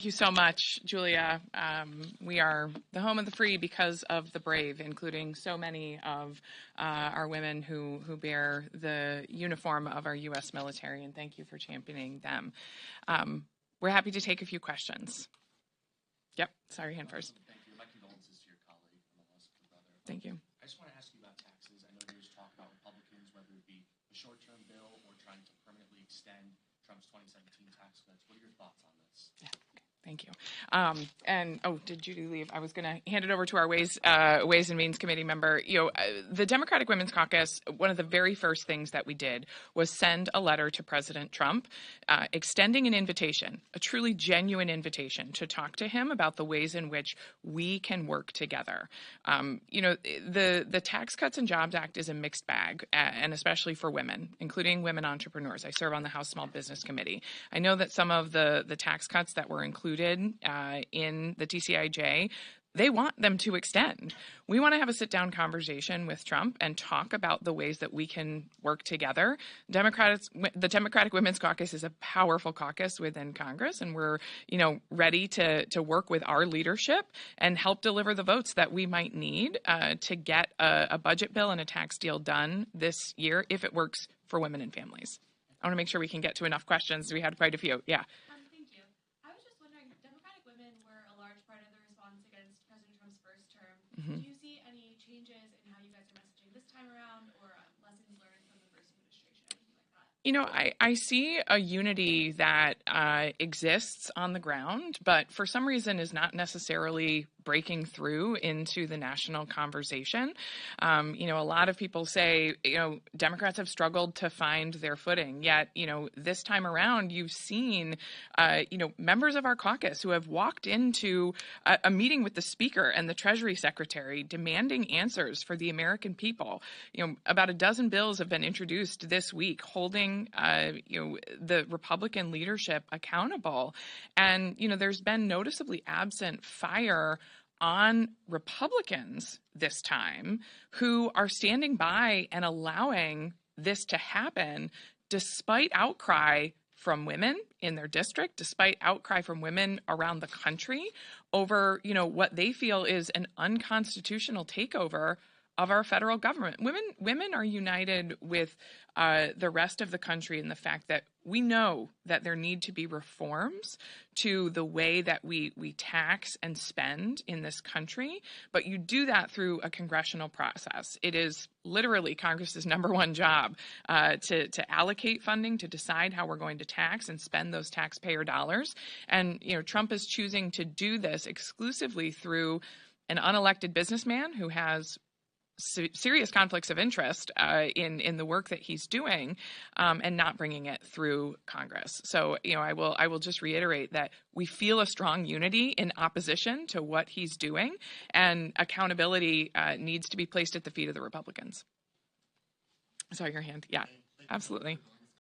Thank you so much, Julia. We are the home of the free because of the brave, including so many of our women who bear the uniform of our U.S. military, and thank you for championing them. We're happy to take a few questions. Yep, sorry, hand first. Thank you. My condolences to your colleague and the loss of your brother. Thank you. I just want to ask you about taxes. I know there's talk about Republicans, whether it be a short-term bill or trying to permanently extend Trump's 2017 tax cuts. What are your thoughts on this? Yeah. Thank you. Did Judy leave? I was going to hand it over to our Ways and Means Committee member. The Democratic Women's Caucus, one of the very first things that we did was send a letter to President Trump extending an invitation, a truly genuine invitation to talk to him about the ways in which we can work together. The Tax Cuts and Jobs Act is a mixed bag, and especially for women, including women entrepreneurs. I serve on the House Small Business Committee. I know that some of the tax cuts that were included in the TCIJ, they want them to extend. We want to have a sit-down conversation with Trump and talk about the ways that we can work together. The Democratic Women's Caucus is a powerful caucus within Congress, and we're, ready to work with our leadership and help deliver the votes that we might need to get a budget bill and a tax deal done this year if it works for women and families. I want to make sure we can get to enough questions. We had quite a few. Yeah. Do you see any changes in how you guys are messaging this time around, or lessons learned from the first administration, anything like that? I see a unity that exists on the ground, but for some reason is not necessarily breaking through into the national conversation. A lot of people say, Democrats have struggled to find their footing. Yet, this time around, you've seen, members of our caucus who have walked into a meeting with the Speaker and the Treasury Secretary demanding answers for the American people. About a dozen bills have been introduced this week holding, the Republican leadership accountable. And, there's been noticeably absent fire on Republicans this time who are standing by and allowing this to happen despite outcry from women in their district, despite outcry from women around the country over, what they feel is an unconstitutional takeover of our federal government. Women are united with the rest of the country in the fact that we know that there need to be reforms to the way that we tax and spend in this country, but you do that through a congressional process. It is literally Congress's number one job to allocate funding, to decide how we're going to tax and spend those taxpayer dollars. And, Trump is choosing to do this exclusively through an unelected businessman who has serious conflicts of interest in the work that he's doing, and not bringing it through Congress. So, I will just reiterate that we feel a strong unity in opposition to what he's doing, and accountability needs to be placed at the feet of the Republicans. I saw your hand. Yeah, absolutely.